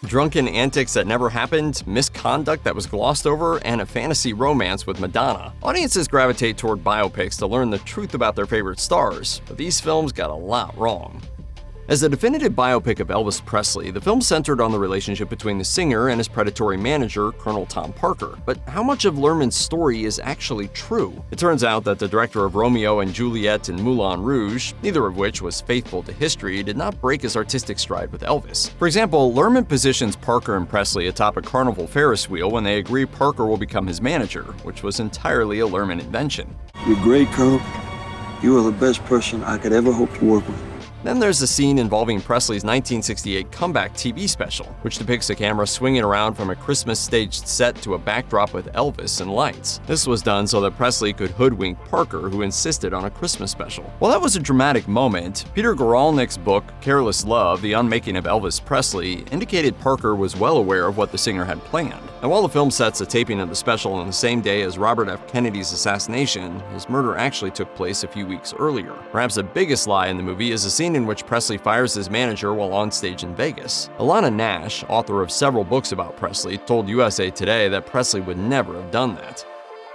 Drunken antics that never happened, misconduct that was glossed over, and a fantasy romance with Madonna. Audiences gravitate toward biopics to learn the truth about their favorite stars, but these films got a lot wrong. As a definitive biopic of Elvis Presley, the film centered on the relationship between the singer and his predatory manager, Colonel Tom Parker. But how much of Luhrmann's story is actually true? It turns out that the director of Romeo and Juliet and Moulin Rouge, neither of which was faithful to history, did not break his artistic stride with Elvis. For example, Luhrmann positions Parker and Presley atop a carnival Ferris wheel when they agree Parker will become his manager, which was entirely a Luhrmann invention. You're great, Colonel. You are the best person I could ever hope to work with. Then there's the scene involving Presley's 1968 comeback TV special, which depicts a camera swinging around from a Christmas staged set to a backdrop with Elvis and lights. This was done so that Presley could hoodwink Parker, who insisted on a Christmas special. While that was a dramatic moment, Peter Goralnik's book, Careless Love, The Unmaking of Elvis Presley, indicated Parker was well aware of what the singer had planned. And while the film sets a taping of the special on the same day as Robert F. Kennedy's assassination, his murder actually took place a few weeks earlier. Perhaps the biggest lie in the movie is a scene in which Presley fires his manager while on stage in Vegas. Alana Nash, author of several books about Presley, told USA Today that Presley would never have done that.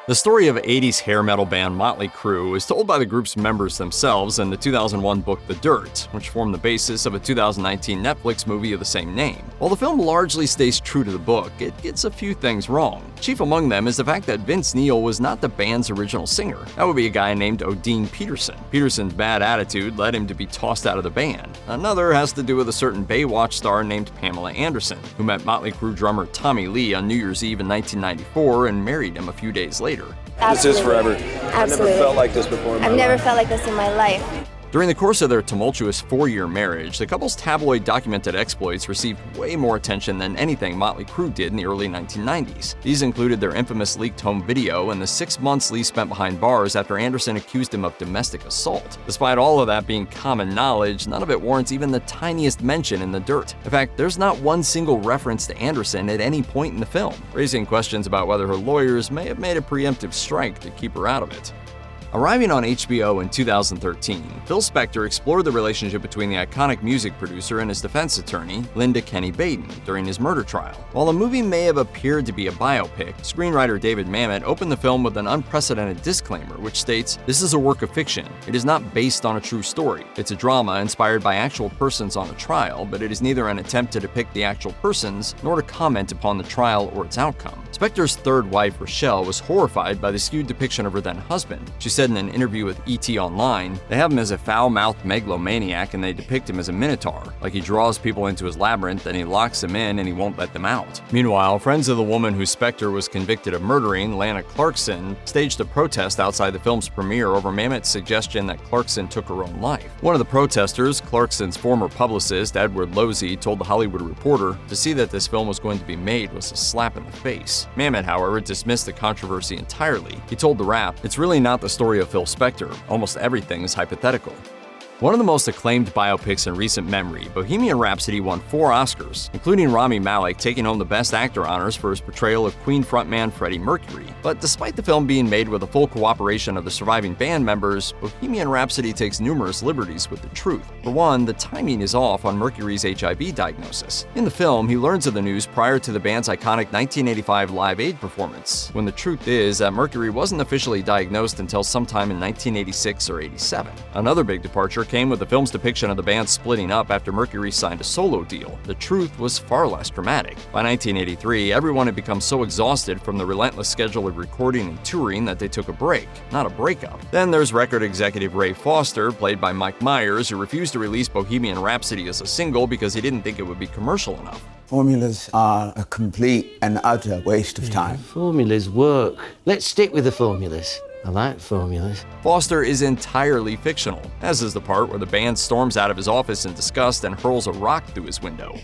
The story of 80s hair metal band Motley Crue is told by the group's members themselves in the 2001 book The Dirt, which formed the basis of a 2019 Netflix movie of the same name. While the film largely stays true to the book, it gets a few things wrong. Chief among them is the fact that Vince Neil was not the band's original singer. That would be a guy named Odin Peterson. Peterson's bad attitude led him to be tossed out of the band. Another has to do with a certain Baywatch star named Pamela Anderson, who met Motley Crue drummer Tommy Lee on New Year's Eve in 1994 and married him a few days later. Absolutely. This is forever. Absolutely. I've never felt like this before in my I've never life. felt like this in my life. During the course of their tumultuous 4-year marriage, the couple's tabloid documented exploits received way more attention than anything Motley Crue did in the early 1990s. These included their infamous leaked home video and the 6 months Lee spent behind bars after Anderson accused him of domestic assault. Despite all of that being common knowledge, none of it warrants even the tiniest mention in The Dirt. In fact, there's not one single reference to Anderson at any point in the film, raising questions about whether her lawyers may have made a preemptive strike to keep her out of it. Arriving on HBO in 2013, Phil Spector explored the relationship between the iconic music producer and his defense attorney, Linda Kenny Baden, during his murder trial. While the movie may have appeared to be a biopic, screenwriter David Mamet opened the film with an unprecedented disclaimer, which states, "This is a work of fiction. It is not based on a true story. It's a drama inspired by actual persons on a trial, but it is neither an attempt to depict the actual persons nor to comment upon the trial or its outcome." Spector's third wife, Rochelle, was horrified by the skewed depiction of her then husband. She said in an interview with ET Online, "They have him as a foul-mouthed megalomaniac and they depict him as a minotaur. Like he draws people into his labyrinth, then he locks them in and he won't let them out." Meanwhile, friends of the woman who Spector was convicted of murdering, Lana Clarkson, staged a protest outside the film's premiere over Mamet's suggestion that Clarkson took her own life. One of the protesters, Clarkson's former publicist, Edward Losey, told The Hollywood Reporter, "To see that this film was going to be made was a slap in the face." Mamet, however, dismissed the controversy entirely. He told The Wrap, "It's really not the story of Phil Spector. Almost everything is hypothetical." One of the most acclaimed biopics in recent memory, Bohemian Rhapsody won 4 Oscars, including Rami Malek taking home the Best Actor honors for his portrayal of Queen frontman Freddie Mercury. But despite the film being made with the full cooperation of the surviving band members, Bohemian Rhapsody takes numerous liberties with the truth. For one, the timing is off on Mercury's HIV diagnosis. In the film, he learns of the news prior to the band's iconic 1985 Live Aid performance, when the truth is that Mercury wasn't officially diagnosed until sometime in 1986 or 87. Another big departure came with the film's depiction of the band splitting up after Mercury signed a solo deal. The truth was far less dramatic. By 1983, everyone had become so exhausted from the relentless schedule of recording and touring that they took a break, not a breakup. Then there's record executive Ray Foster, played by Mike Myers, who refused to release Bohemian Rhapsody as a single because he didn't think it would be commercial enough. Formulas are a complete and utter waste of time. Formulas work. Let's stick with the formulas. I like formulas. Foster is entirely fictional, as is the part where the band storms out of his office in disgust and hurls a rock through his window.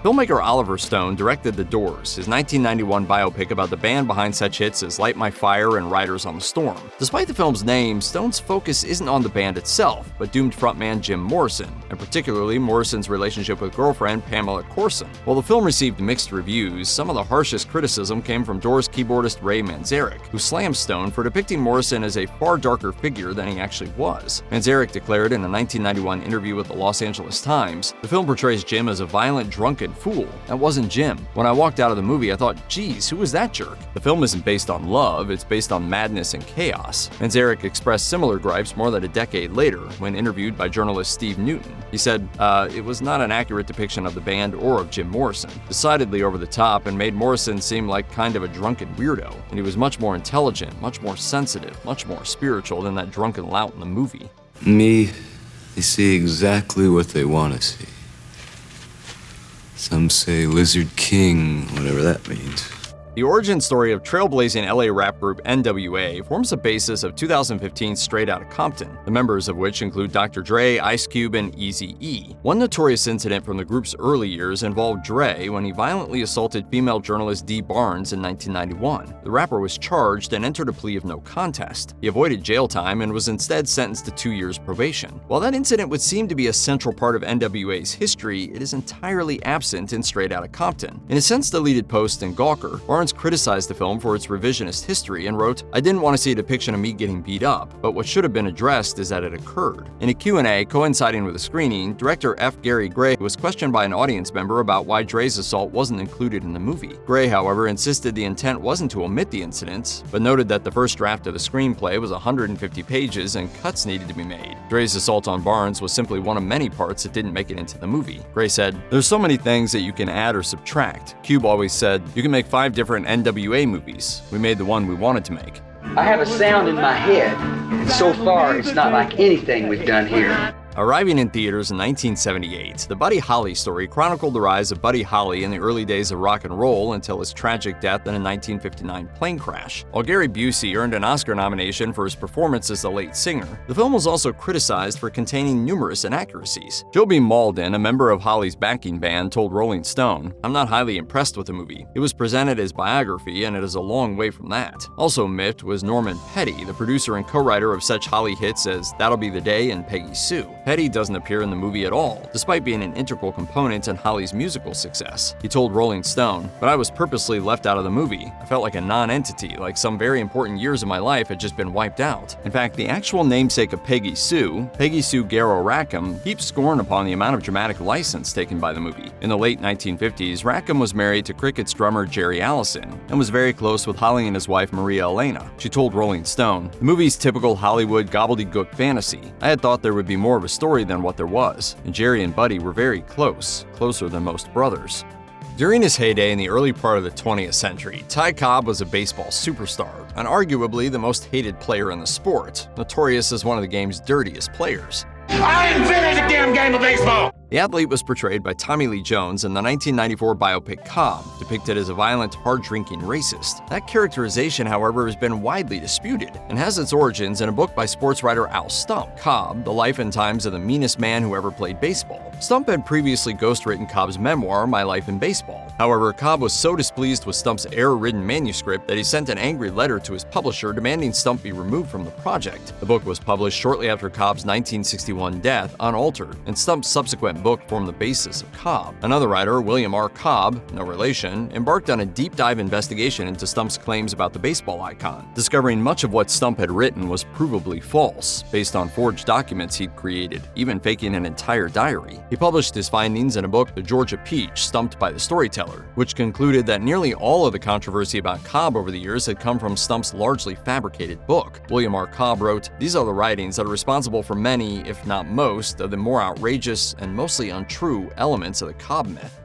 Filmmaker Oliver Stone directed The Doors, his 1991 biopic about the band behind such hits as Light My Fire and Riders on the Storm. Despite the film's name, Stone's focus isn't on the band itself, but doomed frontman Jim Morrison, and particularly Morrison's relationship with girlfriend Pamela Courson. While the film received mixed reviews, some of the harshest criticism came from Doors keyboardist Ray Manzarek, who slammed Stone for depicting Morrison as a far darker figure than he actually was. Manzarek declared in a 1991 interview with the Los Angeles Times, "The film portrays Jim as a violent, drunken drunken fool. That wasn't Jim. When I walked out of the movie, I thought, geez, who was that jerk? The film isn't based on love, it's based on madness and chaos. Manzarek expressed similar gripes more than a decade later when interviewed by journalist Steve Newton. He said, it was not an accurate depiction of the band or of Jim Morrison. Decidedly over the top and made Morrison seem like kind of a drunken weirdo. And he was much more intelligent, much more sensitive, much more spiritual than that drunken lout in the movie. Me, they see exactly what they want to see. Some say Lizard King, whatever that means. The origin story of trailblazing LA rap group NWA forms the basis of 2015's Straight Outta Compton, the members of which include Dr. Dre, Ice Cube, and Eazy-E. One notorious incident from the group's early years involved Dre when he violently assaulted female journalist Dee Barnes in 1991. The rapper was charged and entered a plea of no contest. He avoided jail time and was instead sentenced to 2 years probation. While that incident would seem to be a central part of NWA's history, it is entirely absent in Straight Outta Compton. In a since-deleted post in Gawker, Barnes criticized the film for its revisionist history and wrote, "I didn't want to see a depiction of me getting beat up, but what should have been addressed is that it occurred." In a Q&A coinciding with the screening, director F. Gary Gray was questioned by an audience member about why Dre's assault wasn't included in the movie. Gray, however, insisted the intent wasn't to omit the incident, but noted that the first draft of the screenplay was 150 pages and cuts needed to be made. Dre's assault on Barnes was simply one of many parts that didn't make it into the movie. Gray said, "There's so many things that you can add or subtract. Cube always said, you can make 5 different NWA movies. We made the one we wanted to make." I have a sound in my head, and so far it's not like anything we've done here. Arriving in theaters in 1978, the Buddy Holly story chronicled the rise of Buddy Holly in the early days of rock and roll until his tragic death in a 1959 plane crash. While Gary Busey earned an Oscar nomination for his performance as the late singer, the film was also criticized for containing numerous inaccuracies. Joby Malden, a member of Holly's backing band, told Rolling Stone, "I'm not highly impressed with the movie. It was presented as biography, and it is a long way from that." Also miffed was Norman Petty, the producer and co-writer of such Holly hits as That'll Be the Day and Peggy Sue. Petty doesn't appear in the movie at all, despite being an integral component in Holly's musical success. He told Rolling Stone, "But I was purposely left out of the movie. I felt like a non-entity, like some very important years of my life had just been wiped out." In fact, the actual namesake of Peggy Sue Garrow Rackham, heaped scorn upon the amount of dramatic license taken by the movie. In the late 1950s, Rackham was married to Cricket's drummer Jerry Allison and was very close with Holly and his wife Maria Elena. She told Rolling Stone, "The movie's typical Hollywood gobbledygook fantasy. I had thought there would be more of a story than what there was, and Jerry and Buddy were very close, closer than most brothers." During his heyday in the early part of the 20th century, Ty Cobb was a baseball superstar, and arguably the most hated player in the sport, notorious as one of the game's dirtiest players. I invented the damn game of baseball! The athlete was portrayed by Tommy Lee Jones in the 1994 biopic Cobb, depicted as a violent, hard-drinking racist. That characterization, however, has been widely disputed and has its origins in a book by sports writer Al Stump, Cobb, The Life and Times of the Meanest Man Who Ever Played Baseball. Stump had previously ghostwritten Cobb's memoir, My Life in Baseball. However, Cobb was so displeased with Stump's error-ridden manuscript that he sent an angry letter to his publisher demanding Stump be removed from the project. The book was published shortly after Cobb's 1961 death, unaltered, and Stump's subsequent book formed the basis of Cobb. Another writer, William R. Cobb, no relation, embarked on a deep dive investigation into Stump's claims about the baseball icon, discovering much of what Stump had written was provably false, based on forged documents he'd created, even faking an entire diary. He published his findings in a book, The Georgia Peach, Stumped by the Storyteller, which concluded that nearly all of the controversy about Cobb over the years had come from Stump's largely fabricated book. William R. Cobb wrote, "These are the writings that are responsible for many, if not most, of the more outrageous and mostly untrue elements of the Cobb myth."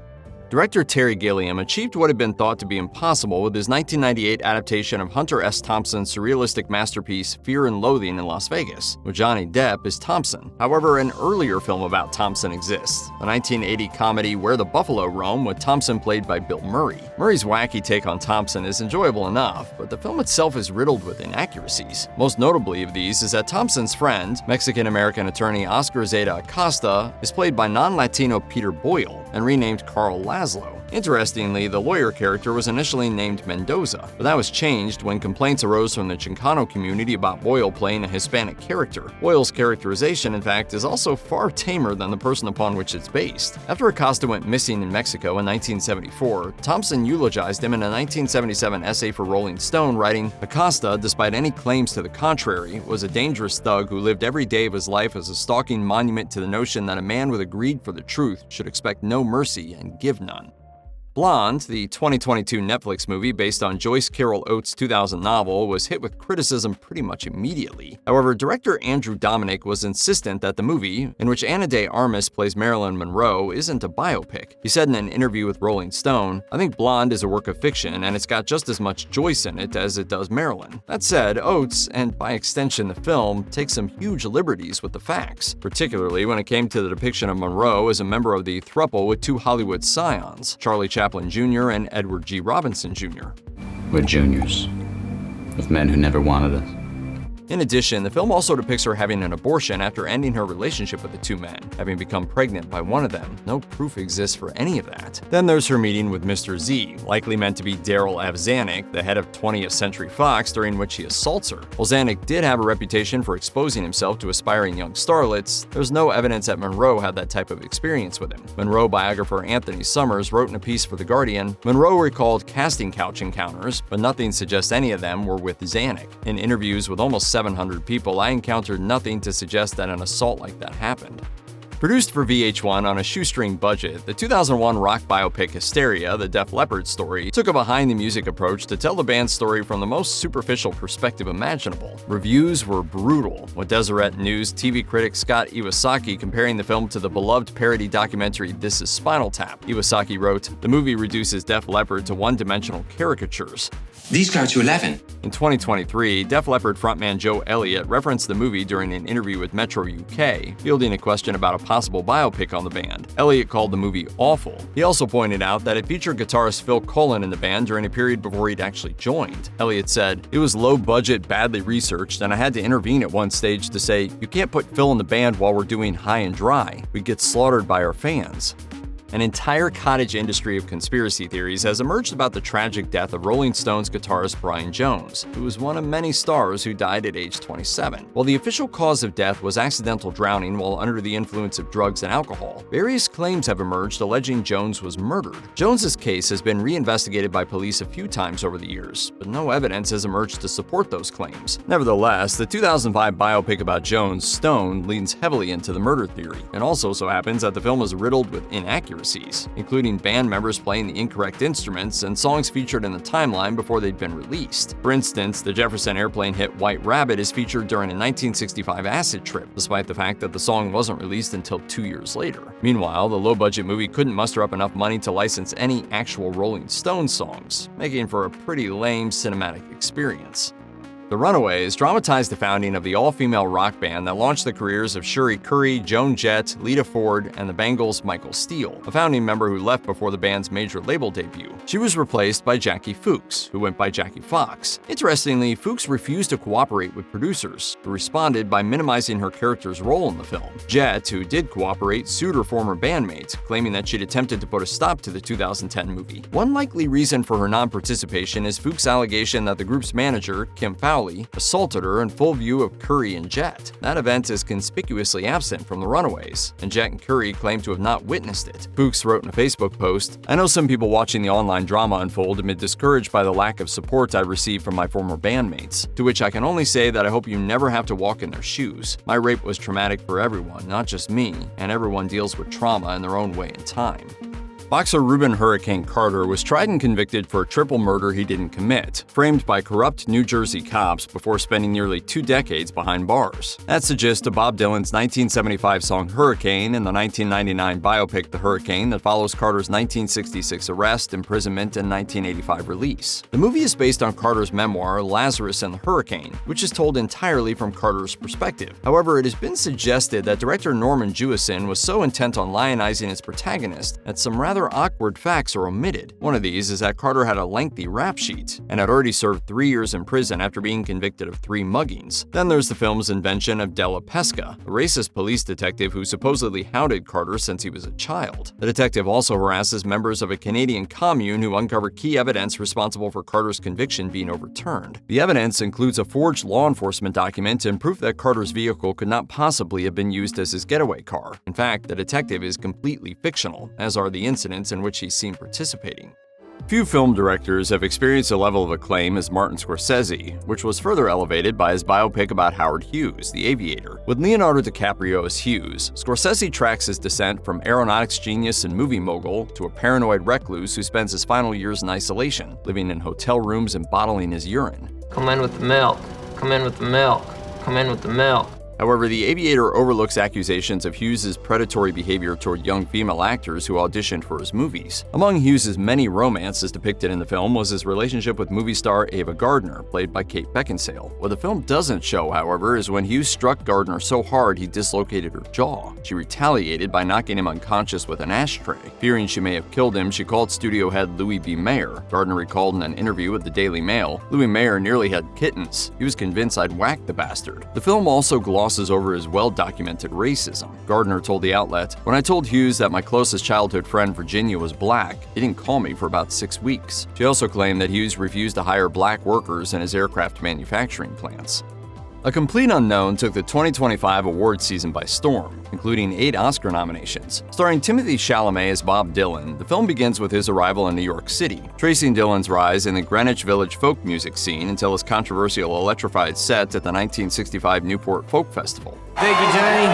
Director Terry Gilliam achieved what had been thought to be impossible with his 1998 adaptation of Hunter S. Thompson's surrealistic masterpiece Fear and Loathing in Las Vegas, with Johnny Depp as Thompson. However, an earlier film about Thompson exists, the 1980 comedy Where the Buffalo Roam, with Thompson played by Bill Murray. Murray's wacky take on Thompson is enjoyable enough, but the film itself is riddled with inaccuracies. Most notably of these is that Thompson's friend, Mexican-American attorney Oscar Zeta Acosta, is played by non-Latino Peter Boyle and renamed Carl Laszlo. Interestingly, the lawyer character was initially named Mendoza, but that was changed when complaints arose from the Chicano community about Boyle playing a Hispanic character. Boyle's characterization, in fact, is also far tamer than the person upon which it's based. After Acosta went missing in Mexico in 1974, Thompson eulogized him in a 1977 essay for Rolling Stone, writing, "Acosta, despite any claims to the contrary, was a dangerous thug who lived every day of his life as a stalking monument to the notion that a man with a greed for the truth should expect no mercy and give none." Blonde, the 2022 Netflix movie based on Joyce Carol Oates' 2000 novel, was hit with criticism pretty much immediately. However, director Andrew Dominik was insistent that the movie, in which Ana de Armas plays Marilyn Monroe, isn't a biopic. He said in an interview with Rolling Stone, "I think Blonde is a work of fiction, and it's got just as much Joyce in it as it does Marilyn." That said, Oates, and by extension the film, takes some huge liberties with the facts, particularly when it came to the depiction of Monroe as a member of the throuple with two Hollywood scions, Charlie Chaplin Jr. and Edward G. Robinson Jr. We're juniors, with men who never wanted us. In addition, the film also depicts her having an abortion after ending her relationship with the two men, having become pregnant by one of them. No proof exists for any of that. Then there's her meeting with Mr. Z, likely meant to be Darryl F. Zanuck, the head of 20th Century Fox, during which he assaults her. While Zanuck did have a reputation for exposing himself to aspiring young starlets, there's no evidence that Monroe had that type of experience with him. Monroe biographer Anthony Summers wrote in a piece for The Guardian, "Monroe recalled casting couch encounters, but nothing suggests any of them were with Zanuck. In interviews with almost 700 people, I encountered nothing to suggest that an assault like that happened." Produced for VH1 on a shoestring budget, the 2001 rock biopic Hysteria, the Def Leppard story, took a behind-the-music approach to tell the band's story from the most superficial perspective imaginable. Reviews were brutal, with Deseret News TV critic Scott Iwasaki comparing the film to the beloved parody documentary This Is Spinal Tap. Iwasaki wrote, "The movie reduces Def Leppard to one-dimensional caricatures." These go to 11. In 2023, Def Leppard frontman Joe Elliott referenced the movie during an interview with Metro UK, fielding a question about a possible biopic on the band. Elliott called the movie awful. He also pointed out that it featured guitarist Phil Collen in the band during a period before he'd actually joined. Elliott said, "It was low budget, badly researched, and I had to intervene at one stage to say, you can't put Phil in the band while we're doing High and Dry. We'd get slaughtered by our fans." An entire cottage industry of conspiracy theories has emerged about the tragic death of Rolling Stones guitarist Brian Jones, who was one of many stars who died at age 27. While the official cause of death was accidental drowning while under the influence of drugs and alcohol, various claims have emerged alleging Jones was murdered. Jones's case has been reinvestigated by police a few times over the years, but no evidence has emerged to support those claims. Nevertheless, the 2005 biopic about Jones, Stone, leans heavily into the murder theory. It also so happens that the film is riddled with inaccuracies, including band members playing the incorrect instruments and songs featured in the timeline before they'd been released. For instance, the Jefferson Airplane hit White Rabbit is featured during a 1965 acid trip, despite the fact that the song wasn't released until 2 years later. Meanwhile, the low-budget movie couldn't muster up enough money to license any actual Rolling Stones songs, making for a pretty lame cinematic experience. The Runaways dramatized the founding of the all-female rock band that launched the careers of Shuri Curry, Joan Jett, Lita Ford, and the Bangles' Michael Steele, a founding member who left before the band's major label debut. She was replaced by Jackie Fuchs, who went by Jackie Fox. Interestingly, Fuchs refused to cooperate with producers, who responded by minimizing her character's role in the film. Jett, who did cooperate, sued her former bandmates, claiming that she'd attempted to put a stop to the 2010 movie. One likely reason for her non-participation is Fuchs' allegation that the group's manager, Kim Fowler, assaulted her in full view of Curry and Jett. That event is conspicuously absent from the Runaways, and Jett and Curry claim to have not witnessed it. Fuchs wrote in a Facebook post, "I know some people watching the online drama unfold have been discouraged by the lack of support I received from my former bandmates, to which I can only say that I hope you never have to walk in their shoes. My rape was traumatic for everyone, not just me, and everyone deals with trauma in their own way and time." Boxer Reuben Hurricane Carter was tried and convicted for a triple murder he didn't commit, framed by corrupt New Jersey cops before spending nearly 2 decades behind bars. That's the gist of Bob Dylan's 1975 song Hurricane and the 1999 biopic The Hurricane that follows Carter's 1966 arrest, imprisonment, and 1985 release. The movie is based on Carter's memoir Lazarus and the Hurricane, which is told entirely from Carter's perspective. However, it has been suggested that director Norman Jewison was so intent on lionizing his protagonist that some rather rather awkward facts are omitted. One of these is that Carter had a lengthy rap sheet and had already served 3 years in prison after being convicted of 3 muggings. Then there's the film's invention of Della Pesca, a racist police detective who supposedly hounded Carter since he was a child. The detective also harasses members of a Canadian commune who uncover key evidence responsible for Carter's conviction being overturned. The evidence includes a forged law enforcement document and proof that Carter's vehicle could not possibly have been used as his getaway car. In fact, the detective is completely fictional, as are the incidents in which he's seen participating. Few film directors have experienced a level of acclaim as Martin Scorsese, which was further elevated by his biopic about Howard Hughes, The Aviator. With Leonardo DiCaprio as Hughes, Scorsese tracks his descent from aeronautics genius and movie mogul to a paranoid recluse who spends his final years in isolation, living in hotel rooms and bottling his urine. Come in with the milk. Come in with the milk. Come in with the milk. However, The Aviator overlooks accusations of Hughes' predatory behavior toward young female actors who auditioned for his movies. Among Hughes' many romances depicted in the film was his relationship with movie star Ava Gardner, played by Kate Beckinsale. What the film doesn't show, however, is when Hughes struck Gardner so hard he dislocated her jaw. She retaliated by knocking him unconscious with an ashtray. Fearing she may have killed him, she called studio head Louis B. Mayer. Gardner recalled in an interview with the Daily Mail, "Louis Mayer nearly had kittens. He was convinced I'd whacked the bastard." The film also glosses over his well-documented racism. Gardner told the outlet, "When I told Hughes that my closest childhood friend Virginia was black, he didn't call me for about 6 weeks." She also claimed that Hughes refused to hire black workers in his aircraft manufacturing plants. A complete unknown took the 2025 award season by storm, including 8 Oscar nominations. Starring Timothée Chalamet as Bob Dylan, the film begins with his arrival in New York City, tracing Dylan's rise in the Greenwich Village folk music scene until his controversial electrified set at the 1965 Newport Folk Festival. Thank you, Johnny.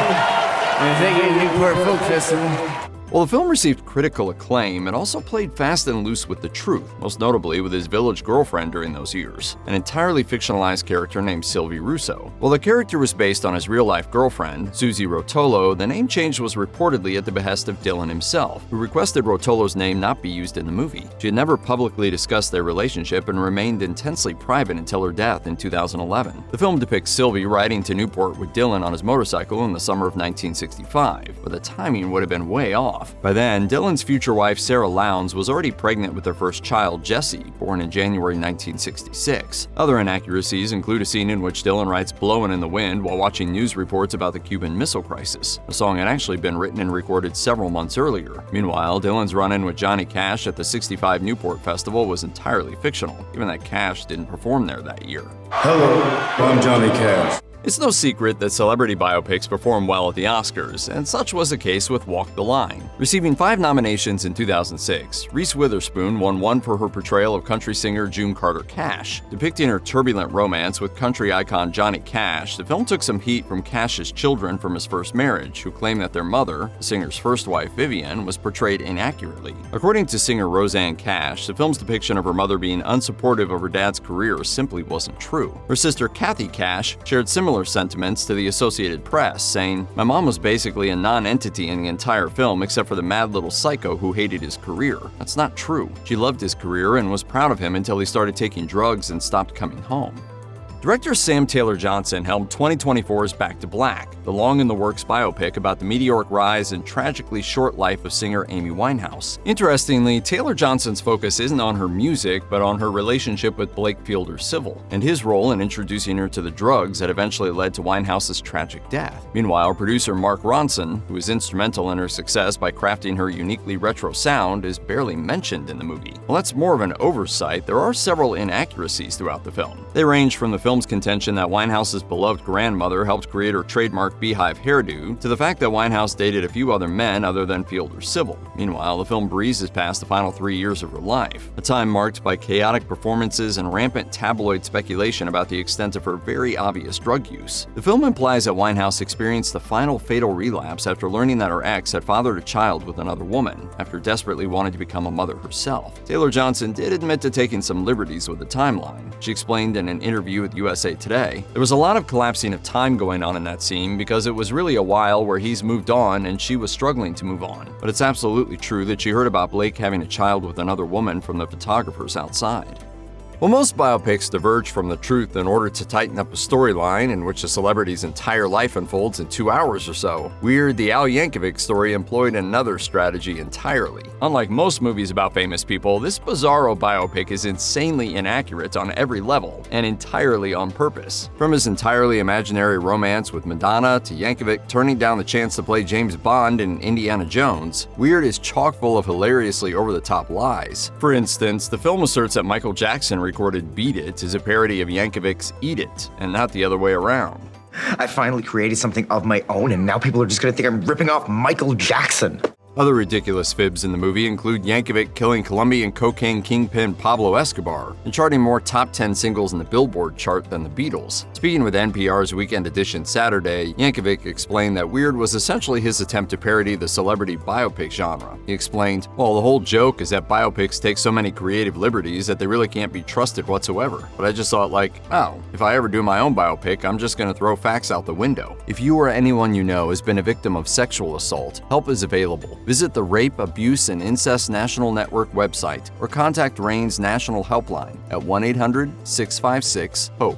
And thank you, Newport Folk Festival. While the film received critical acclaim, it also played fast and loose with the truth, most notably with his village girlfriend during those years, an entirely fictionalized character named Sylvie Russo. While the character was based on his real-life girlfriend, Susie Rotolo, the name change was reportedly at the behest of Dylan himself, who requested Rotolo's name not be used in the movie. She had never publicly discussed their relationship and remained intensely private until her death in 2011. The film depicts Sylvie riding to Newport with Dylan on his motorcycle in the summer of 1965, but the timing would have been way off. By then, Dylan's future wife Sarah Lowndes was already pregnant with their first child, Jesse, born in January 1966. Other inaccuracies include a scene in which Dylan writes "Blowin' in the Wind" while watching news reports about the Cuban Missile Crisis. The song had actually been written and recorded several months earlier. Meanwhile, Dylan's run-in with Johnny Cash at the '65 Newport Festival was entirely fictional, given that Cash didn't perform there that year. Hello, I'm Johnny Cash. It's no secret that celebrity biopics perform well at the Oscars, and such was the case with Walk the Line. Receiving 5 nominations in 2006, Reese Witherspoon won 1 for her portrayal of country singer June Carter Cash. Depicting her turbulent romance with country icon Johnny Cash, the film took some heat from Cash's children from his first marriage, who claimed that their mother, the singer's first wife Vivian, was portrayed inaccurately. According to singer Roseanne Cash, the film's depiction of her mother being unsupportive of her dad's career simply wasn't true. Her sister Kathy Cash shared similar sentiments to the Associated Press, saying, "My mom was basically a non-entity in the entire film except for the mad little psycho who hated his career. That's not true. She loved his career and was proud of him until he started taking drugs and stopped coming home." Director Sam Taylor Johnson helmed 2024's Back to Black, the long-in-the-works biopic about the meteoric rise and tragically short life of singer Amy Winehouse. Interestingly, Taylor Johnson's focus isn't on her music, but on her relationship with Blake Fielder Civil, and his role in introducing her to the drugs that eventually led to Winehouse's tragic death. Meanwhile, producer Mark Ronson, who was instrumental in her success by crafting her uniquely retro sound, is barely mentioned in the movie. While that's more of an oversight, there are several inaccuracies throughout the film. They range from the film's contention that Winehouse's beloved grandmother helped create her trademark beehive hairdo, to the fact that Winehouse dated a few other men other than Fielder Civil. Meanwhile, the film breezes past the final 3 years of her life, a time marked by chaotic performances and rampant tabloid speculation about the extent of her very obvious drug use. The film implies that Winehouse experienced the final fatal relapse after learning that her ex had fathered a child with another woman, after desperately wanting to become a mother herself. Taylor Johnson did admit to taking some liberties with the timeline. She explained in an interview with USA Today, "There was a lot of collapsing of time going on in that scene because it was really a while where he's moved on and she was struggling to move on. But it's absolutely true that she heard about Blake having a child with another woman from the photographers outside." While most biopics diverge from the truth in order to tighten up a storyline in which a celebrity's entire life unfolds in 2 hours or so, Weird, the Al Yankovic story employed another strategy entirely. Unlike most movies about famous people, this bizarro biopic is insanely inaccurate on every level, and entirely on purpose. From his entirely imaginary romance with Madonna to Yankovic turning down the chance to play James Bond in Indiana Jones, Weird is chock full of hilariously over-the-top lies. For instance, the film asserts that Michael Jackson recorded Beat It is a parody of Yankovic's Eat It, and not the other way around. I finally created something of my own, and now people are just gonna think I'm ripping off Michael Jackson. Other ridiculous fibs in the movie include Yankovic killing Colombian cocaine kingpin Pablo Escobar and charting more top 10 singles in the Billboard chart than the Beatles. Speaking with NPR's Weekend Edition Saturday, Yankovic explained that Weird was essentially his attempt to parody the celebrity biopic genre. He explained, "Well, the whole joke is that biopics take so many creative liberties that they really can't be trusted whatsoever. But I just thought if I ever do my own biopic, I'm just gonna throw facts out the window. If you or anyone you know has been a victim of sexual assault, help is available. Visit the Rape, Abuse, and Incest National Network website or contact RAIN's National Helpline at 1-800-656-HOPE.